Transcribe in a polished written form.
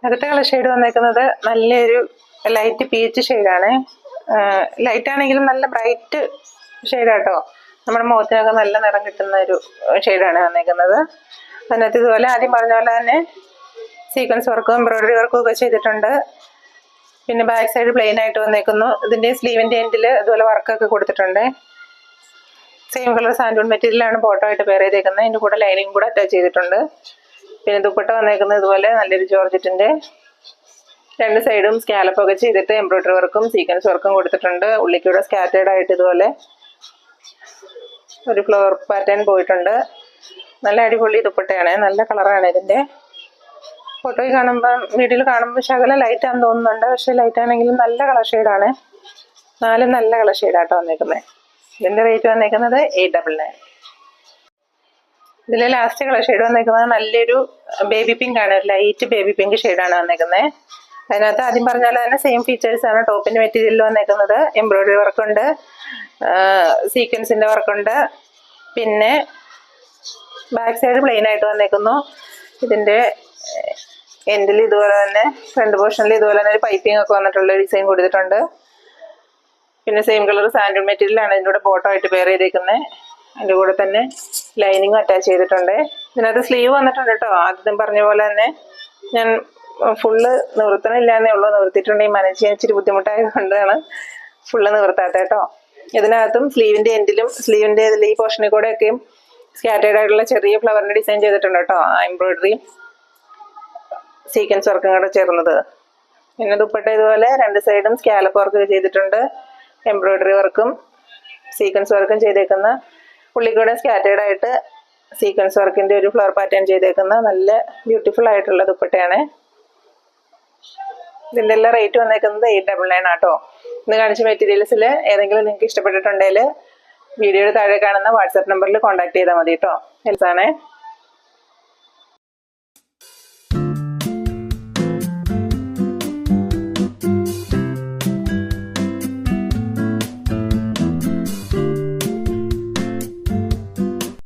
അടുത്ത colour shade വന്നേക്കുന്നത് നല്ലൊരു ലൈറ്റ് പീച്ച് ഷെയ്ഡാണ്. ലൈറ്റ് ആണെങ്കിലും നല്ല ബ്രൈറ്റ് ഷെയ്ഡാട്ടോ. നമ്മുടെ മുഖത്തിനൊക്കെ നല്ല നിറം കിട്ടുന്ന ഒരു ഷെയ്ഡാണ് വന്നേക്കുന്നത്. അതിനകത്ത് ഇതുപോലെ ആദ്യം പറഞ്ഞ പോലെ തന്നെ സീക്വൻസ് വർക്കും എംബ്രോയിഡറി വർക്കും ഒക്കെ ചെയ്തിട്ടുണ്ട്. പിന്നെ ബാക്ക് സൈഡ് പ്ലെയിൻ ആയിട്ട് വന്നേക്കുന്നു. ഇതിൻ്റെ സ്ലീവിൻ്റെ എൻഡിൽ ഇതുപോലെ വർക്കൊക്കെ കൊടുത്തിട്ടുണ്ട്. സെയിം കളർ സാൻഡൂൺ മെറ്റീരിയലാണ് ബോട്ടോ ആയിട്ട് പെയർ ചെയ്തേക്കുന്നത്. അതിൻ്റെ കൂടെ ലൈനിങ് കൂടെ അറ്റാച്ച് ചെയ്തിട്ടുണ്ട്. പിന്നെ ദുപ്പട്ട വന്നേക്കുന്നത് ഇതുപോലെ നല്ലൊരു ജോർജറ്റിൻ്റെ രണ്ട് സൈഡും സ്കാലപ്പൊക്കെ ചെയ്തിട്ട് എംബ്രോയിഡറി വർക്കും സീക്വൻസ് വർക്കും കൊടുത്തിട്ടുണ്ട്. ഉള്ളിക്കൂടെ സ്കാറ്റേർഡ് ആയിട്ട് ഇതുപോലെ ഒരു ഫ്ലവർ പാറ്റേൺ പോയിട്ടുണ്ട്. നല്ല അടിപൊളി ദുപ്പട്ടയാണ്. നല്ല കളറാണ് ഇതിൻ്റെ. ഫോട്ടോയിൽ കാണുമ്പോൾ വീഡിയോയിൽ കാണുമ്പോൾ ശകലം ലൈറ്റാണെന്ന് തോന്നുന്നുണ്ട്. പക്ഷേ ലൈറ്റ് ആണെങ്കിലും നല്ല കളർ ഷെയ്ഡാണ്. നാലും നല്ല കളർ ഷെയ്ഡാട്ടോ വന്നേക്കുന്നത്. ഇതിൻ്റെ റേറ്റ് വന്നേക്കുന്നത് 899. ഇതിലെ ലാസ്റ്റ് കളർ ഷെയ്ഡ് വന്നേക്കുന്നത് നല്ലൊരു ബേബി പിങ്ക് ആണ്. ഒരു ലൈറ്റ് ബേബി പിങ്ക് ഷെയ്ഡാണ് വന്നേക്കുന്നത്. അതിനകത്ത് ആദ്യം പറഞ്ഞ പോലെ തന്നെ സെയിം ഫീച്ചേഴ്സാണ് ടോപ്പിൻ്റെ മെറ്റീരിയലിൽ വന്നേക്കുന്നത്. എംബ്രോയിഡറി വർക്കുണ്ട്, സീക്വൻസിൻ്റെ വർക്കുണ്ട്. പിന്നെ ബാക്ക് സൈഡ് പ്ലെയിൻ ആയിട്ട് വന്നേക്കുന്നു. ഇതിൻ്റെ എൻഡിൽ ഇതുപോലെ തന്നെ ഫ്രണ്ട് പോർഷനിൽ ഇതുപോലെ തന്നെ ഒരു പൈപ്പിംഗ് ഒക്കെ വന്നിട്ടുള്ള ഡിസൈൻ കൊടുത്തിട്ടുണ്ട്. പിന്നെ സെയിം കളർ സാൻഡൂൺ മെറ്റീരിയലാണ് ഇതിൻ്റെ കൂടെ ബോട്ടോ ആയിട്ട് പെയർ ചെയ്തേക്കുന്നത്. അതിൻ്റെ കൂടെ തന്നെ ലൈനിങ്ങും അറ്റാച്ച് ചെയ്തിട്ടുണ്ട്. ഇതിനകത്ത് സ്ലീവ് വന്നിട്ടുണ്ട് കേട്ടോ. ആദ്യം പറഞ്ഞ പോലെ തന്നെ ഞാൻ ഫുള്ള് നിവർത്തണില്ലാന്നേ ഉള്ളൂ. നിവർത്തിയിട്ടുണ്ടെങ്കിൽ മനസ്സ് ചെയ്യാൻ ഇച്ചിരി ബുദ്ധിമുട്ടായത് കൊണ്ടാണ് ഫുള്ള് നിവർത്താത്ത കേട്ടോ. ഇതിനകത്തും സ്ലീവിൻ്റെ എൻഡിലും സ്ലീവിൻ്റെ ഈ പോർഷനിൽ കൂടെയൊക്കെയും സ്കാറ്റേർഡ് ആയിട്ടുള്ള ചെറിയ ഫ്ലവറിൻ്റെ ഡിസൈൻ ചെയ്തിട്ടുണ്ട് കേട്ടോ. എംബ്രോയിഡറിയും സീക്വൻസ് വർക്കും കൂടെ ചേർന്നത്. പിന്നെ ദുപ്പട്ട ഇതുപോലെ രണ്ട് സൈഡും സ്കാലപ്പ് വർക്ക് ചെയ്തിട്ടുണ്ട്. എംബ്രോയിഡറി വർക്കും സീക്വൻസ് വർക്കും ചെയ്തേക്കുന്ന ഉള്ളിക്കൂടെ സ്കാറ്റേർഡ് ആയിട്ട് സീക്വൻസ് വർക്കിൻ്റെ ഒരു ഫ്ലവർ പാറ്റേൺ ചെയ്തേക്കുന്ന നല്ല ബ്യൂട്ടിഫുൾ ആയിട്ടുള്ള ദുപ്പട്ടയാണ്. ഇതിൻ്റെ എല്ലാം റേറ്റ് വന്നേക്കുന്നത് 899 ആട്ടോ. ഇന്ന് കാണിച്ച മെറ്റീരിയൽസിൽ ഏതെങ്കിലും നിങ്ങൾക്ക് ഇഷ്ടപ്പെട്ടിട്ടുണ്ടെങ്കിൽ വീഡിയോയുടെ താഴെ കാണുന്ന വാട്സാപ്പ് നമ്പറിൽ കോൺടാക്ട് ചെയ്താൽ മതി കേട്ടോ. ഹെൽസാണേ.